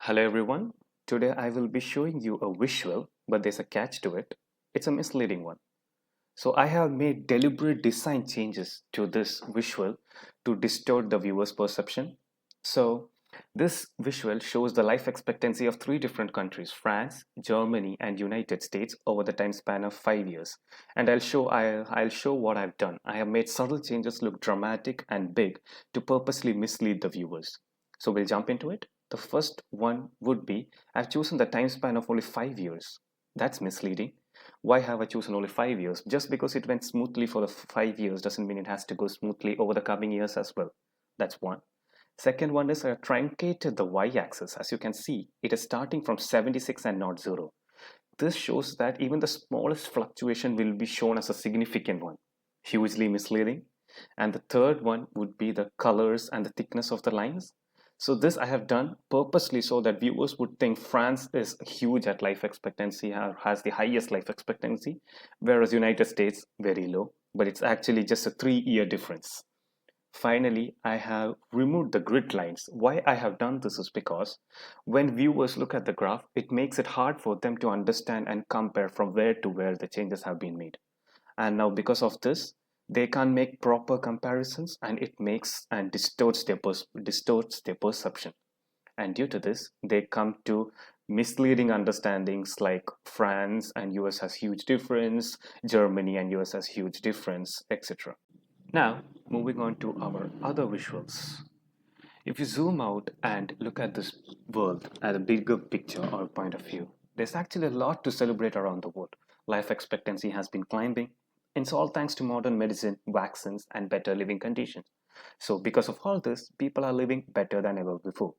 Hello everyone. Today I will be showing you a visual, but there's a catch to it. It's a misleading one. So I have made deliberate design changes to this visual to distort the viewer's perception. So this visual shows the life expectancy of three different countries, France, Germany, and United States over the time span of 5 years. And I'll show what I've done. I have made subtle changes look dramatic and big to purposely mislead the viewers. So we'll jump into it. The first one would be I've chosen the time span of only 5 years. That's misleading. Why have I chosen only 5 years? Just because it went smoothly for the 5 years doesn't mean it has to go smoothly over the coming years as well. That's one. Second one is I truncated the y-axis. As you can see, it is starting from 76 and not 0. This shows that even the smallest fluctuation will be shown as a significant one. Hugely misleading. And the third one would be the colors and the thickness of the lines. So this I have done purposely so that viewers would think France is huge at life expectancy, has the highest life expectancy, whereas United States very low, but it's actually just a 3-year difference. Finally, I have removed the grid lines. Why I have done this is because when viewers look at the graph, it makes it hard for them to understand and compare from where to where the changes have been made. And now because of this, they can't make proper comparisons and it makes and distorts their perception. And due to this, they come to misleading understandings like France and US has huge difference, Germany and US has huge difference, etc. Now, moving on to our other visuals. If you zoom out and look at this world at a bigger picture or point of view, there's actually a lot to celebrate around the world. Life expectancy has been climbing. It's all thanks to modern medicine, vaccines, and better living conditions. So, because of all this, people are living better than ever before.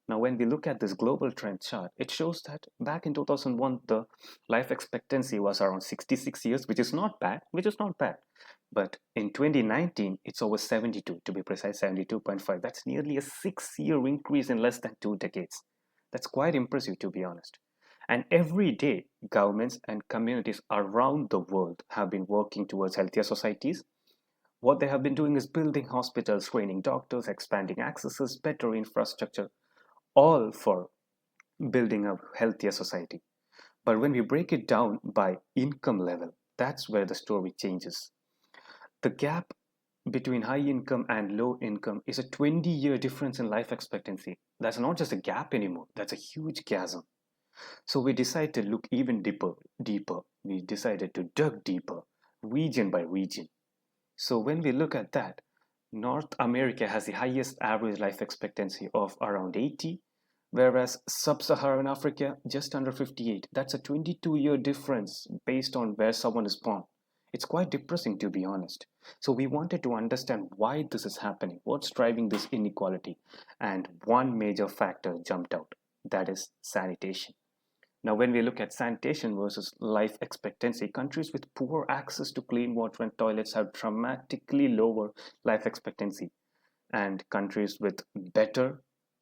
Now, when we look at this global trend chart, it shows that back in 2001, the life expectancy was around 66 years, which is not bad. But in 2019, it's over 72, to be precise, 72.5. That's nearly a 6-year increase in less than 2 decades. That's quite impressive, to be honest. And every day, governments and communities around the world have been working towards healthier societies. What they have been doing is building hospitals, training doctors, expanding accesses, better infrastructure, all for building a healthier society. But when we break it down by income level, that's where the story changes. The gap between high income and low income is a 20-year difference in life expectancy. That's not just a gap anymore, that's a huge chasm. So we decided to look even deeper. We decided to dig deeper, region by region. So when we look at that, North America has the highest average life expectancy of around 80, whereas Sub-Saharan Africa just under 58. That's a 22-year difference based on where someone is born. It's quite depressing, to be honest. So we wanted to understand why this is happening, what's driving this inequality, and one major factor jumped out, that is sanitation. Now, when we look at sanitation versus life expectancy, countries with poor access to clean water and toilets have dramatically lower life expectancy, and countries with better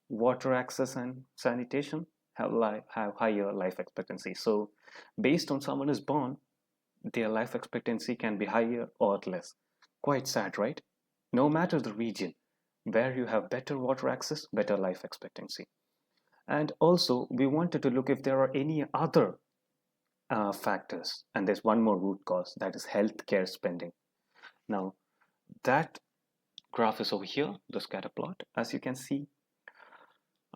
water access and sanitation have higher life expectancy. So, based on someone is born, their life expectancy can be higher or less. Quite sad, right? No matter the region, where you have better water access, better life expectancy. And also, we wanted to look if there are any other factors. And there's one more root cause, that is healthcare spending. Now, that graph is over here, the scatter plot. As you can see,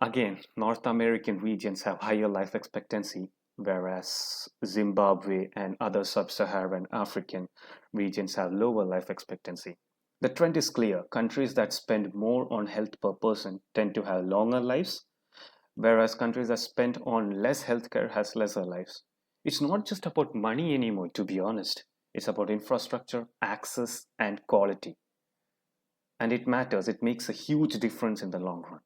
again, North American regions have higher life expectancy, whereas Zimbabwe and other sub-Saharan African regions have lower life expectancy. The trend is clear. Countries that spend more on health per person tend to have longer lives, whereas countries that spend on less healthcare has lesser lives. It's not just about money anymore, to be honest. It's about infrastructure, access, and quality. And it matters. It makes a huge difference in the long run.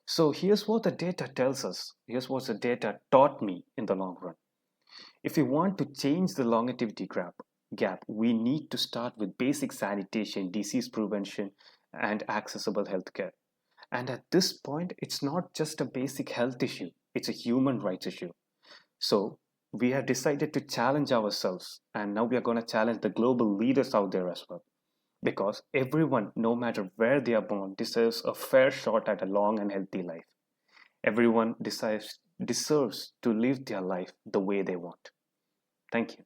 So here's what the data tells us. Here's what the data taught me in the long run. If we want to change the gap, we need to start with basic sanitation, disease prevention, and accessible healthcare. And at this point, it's not just a basic health issue, it's a human rights issue. So we have decided to challenge ourselves, and now we are going to challenge the global leaders out there as well. Because everyone, no matter where they are born, deserves a fair shot at a long and healthy life. Everyone deserves to live their life the way they want. Thank you.